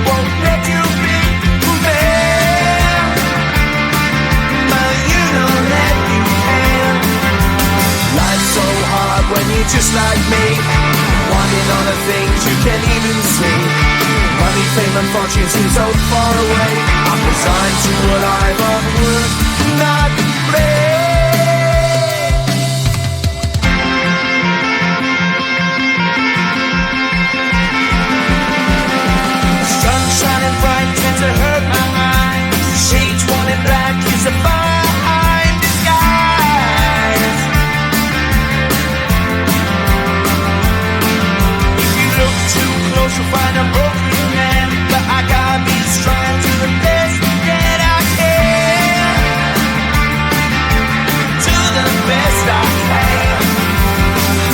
won't let you be man, but you know that you can. Life's so hard when you're just like me, wanting all the things you can't even see. Money, fame and fortune seem so far away. I'm resigned to what I've unworked, not play. Sun shining bright tends to hurt my mind. Shades worn in black is a fine disguise. If you look too close you'll find a broken man, but I gotta be strong to the best that I can. To the best I can.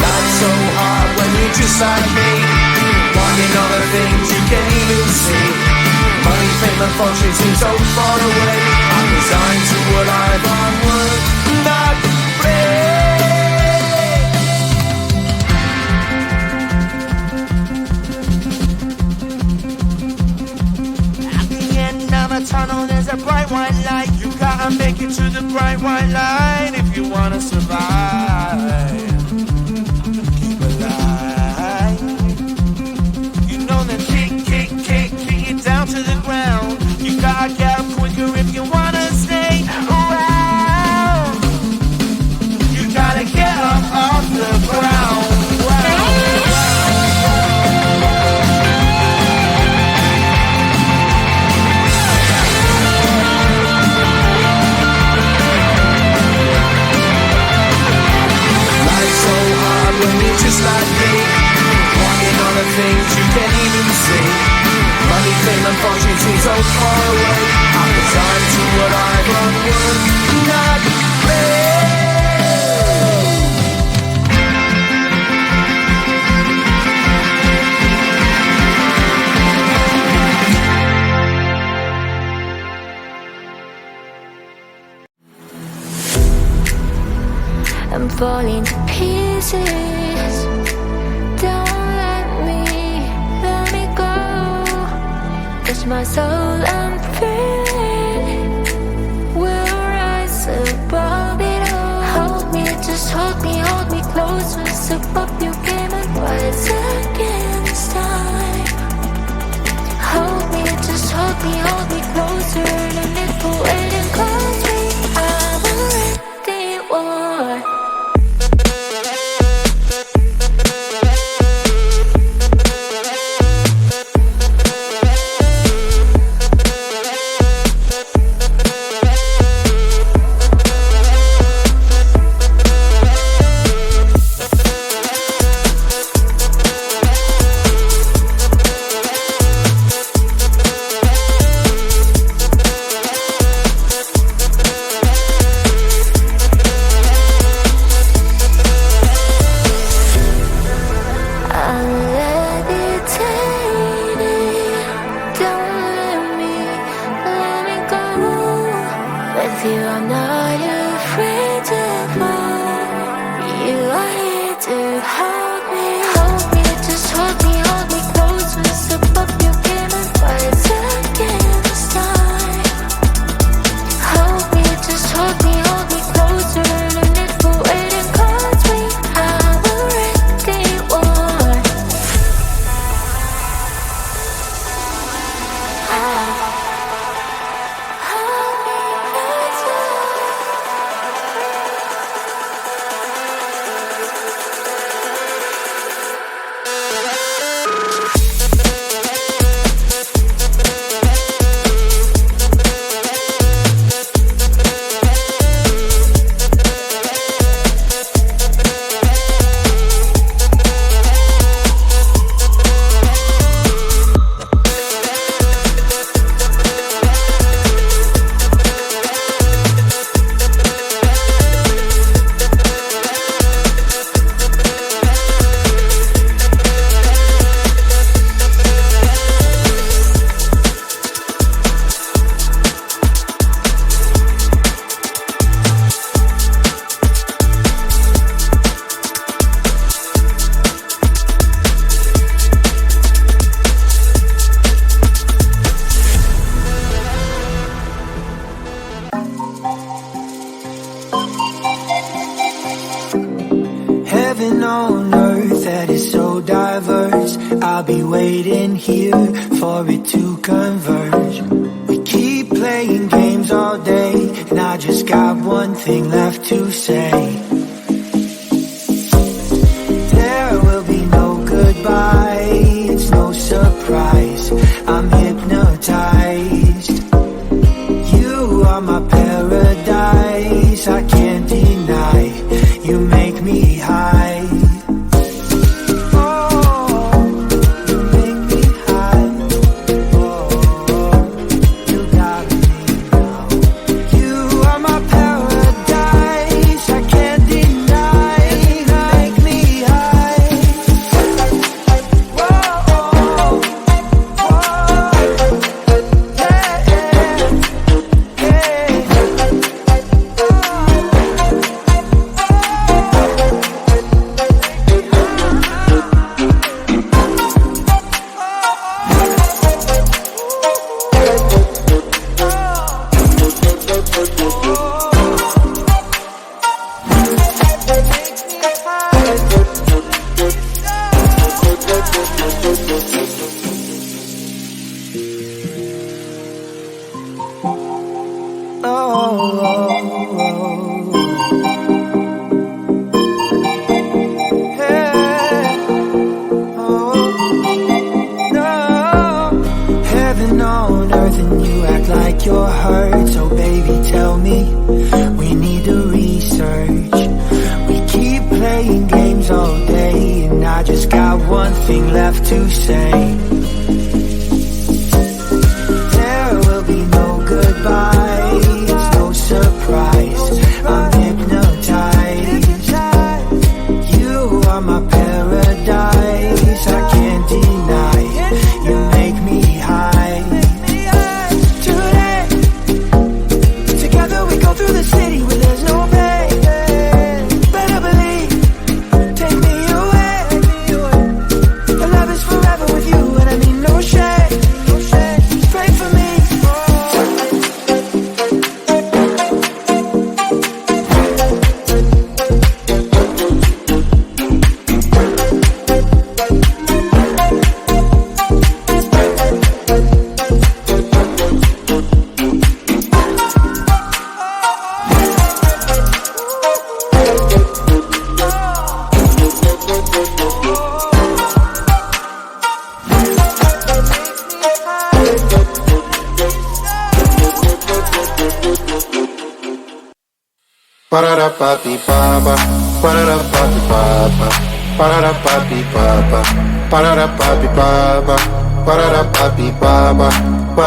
Life's so hard when you're just like me, wanting all the things you can't even see. Money, fame and fortune seem so far away. I'm resigned to what I've unworked, not afraid. At the end of a tunnel there's a bright white light. You gotta make it to the bright white light if you wanna survive. Keep alive. You know that kick it down to the ground. You gotta get up quicker if you wanna stay around. You gotta get up off the ground. Life's so hard when you're just like me, wanting all the things you can't even see. Money, fame and fortune seem so far away. I'm resigned to what I've unworked, not afraid. I'm falling to pieces. Don't let me go. Touch my soul, I'm free. We'll rise above it all. Hold me, just hold me close. Step up your game and rise against time. Hold me, just hold me closer. No need for waiting, 'cause we are already one. on earth that is so diverse. I'll be waiting here for it to converge. We keep playing games all day, and I just got one thing left to say. There will be no goodbye, it's no surprise, I'm hypnotized. You are my paradise, I can't deny, you make me high. Ba-da-da-ba-be-ba-ba, ba-da-da-ba-be-ba-ba, ba-da-da-ba-be-ba-ba, ba-da-da-ba-be-ba-ba, ba-da-da-ba-be-ba-ba,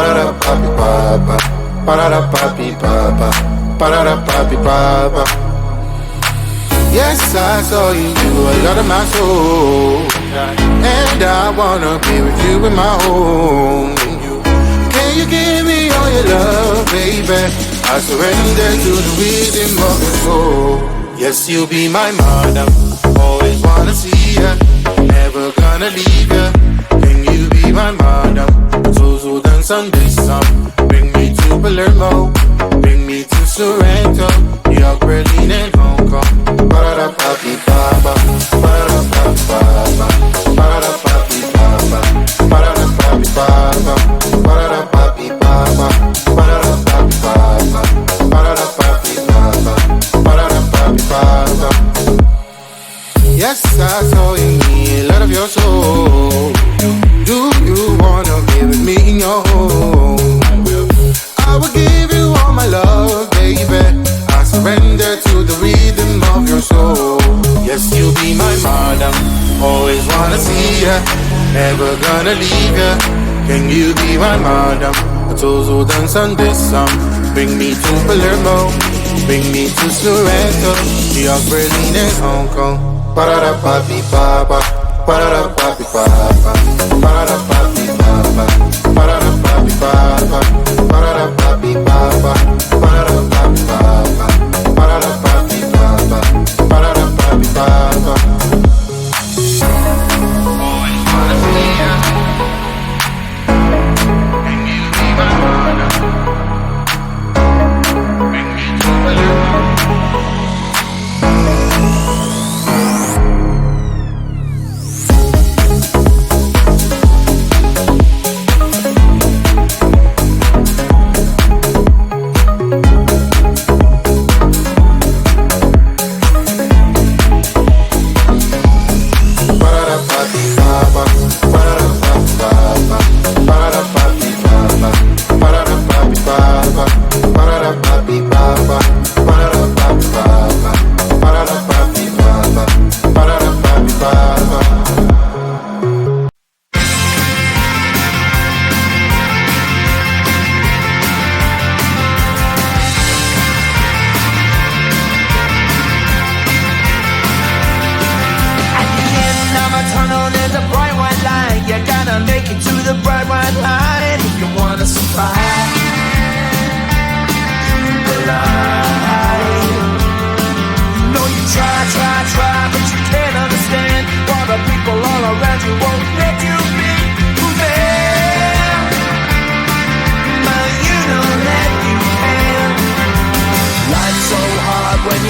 ba-da-da-ba-be-ba-ba, ba-da-da-ba-be-ba-ba, ba-da-da-ba-be-ba-ba. Yes, I saw you, you a lot of my soul, and I wanna be with you in my home. Can you give me all your love, baby? I surrender to the rhythm of your soul. Yes, you'll be my madam, always wanna see ya, never gonna leave ya. Can you be my madam? So dance on this song. Bring me to Palermo, bring me to Sorrento, New York, Berlin and Hong Kong. Ba-da-da-ba-be-ba-ba, ba-da-da-ba-be-ba-ba, ba-da-da-ba-be-ba-ba, ba-da-da-ba-be-ba-ba, ba-da-da-ba-be-ba-ba, ba-da-da-ba-be-ba-ba, ba-da-da-ba-be-ba-ba, ba-da-da-ba-be-ba-ba. Yes, I saw in me a lot of your soul. Do you wanna be with me in your home? I will give you all my love, baby. I surrender to the rhythm of your soul. Yes, you'll be my madam, always wanna see ya, never gonna leave ya. Can you be my madam? I told you dance on this song. Bring me to Palermo, bring me to Sorrento, New York, Berlin and Hong Kong. Ba-da-da-ba-be-ba-ba, ba-da-da-ba-be-ba-ba, ba-da-da-ba-be-ba-ba, ba-da-da-ba-be-ba-ba, ba-da-da-ba-be-ba-ba, ba-da-da-ba-be-ba-ba, ba-da-da-ba-be-ba-ba, ba-da-da-ba-be-ba-ba. Always wanna see ya, and you be my mother. Bring me to Palermo.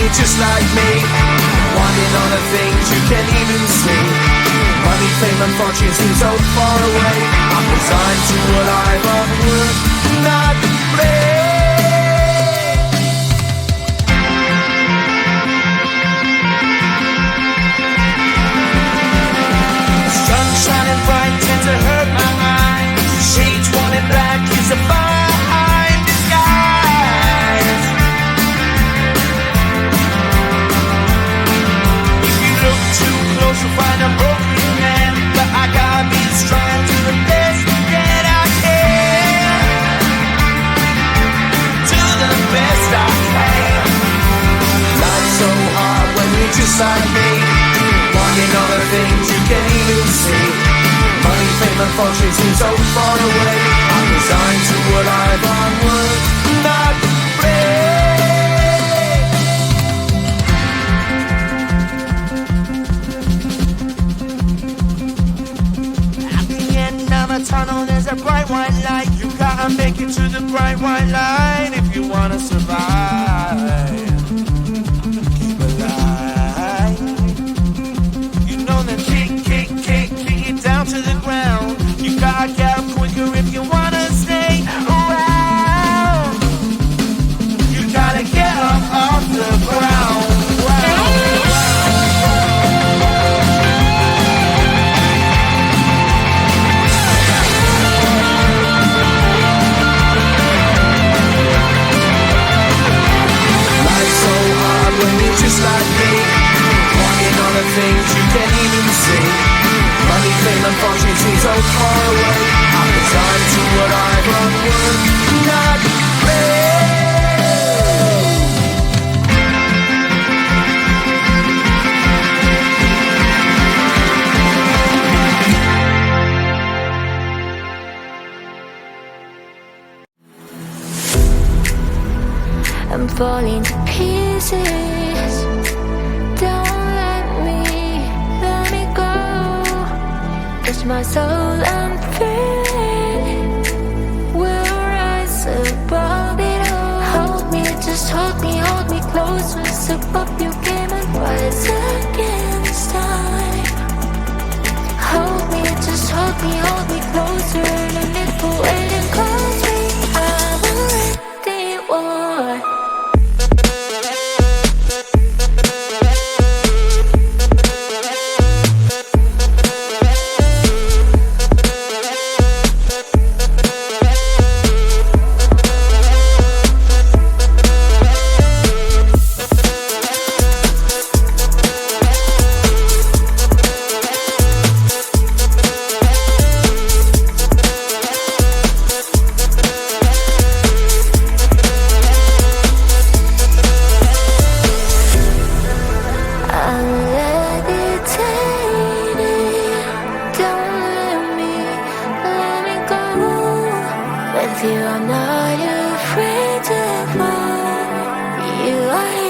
you're just like me, wanting all the things you can't even see. Money, fame and fortune seem so far away. I'm resigned to what I've unworked, not play. Sun shining bright tends to hurt my mind. Shades worn in black is a fine disguise. If you look too close you'll find a broken man, but I gotta be strong to the best that I can. To the best I can. Life's so hard when you're just like me, wanting all the things you can't even see. Money, fame and fortune seem so far away. I'm resigned to what I've unworked, not play. At the end of a tunnel there's a bright white light. You gotta make it to the bright white light if you wanna survive. Keep alive. You know that kick it down to the ground. You gotta get up quicker if you wanna stay around. You gotta get up off the ground. Life's so hard when you're just like me, wanting all the things you can't even see. Money, fame and fortune seem so far away. I'm resigned to what I've unworked, not play. I'm falling to pieces. Don't let me go. It's my soul I'm feeling will rise above it all. Hold me, just hold me close. Step up your game and rise against time. Hold me, just hold me closer. And it will wait and close me. I'm a ready war. I'm not afraid to fall. You are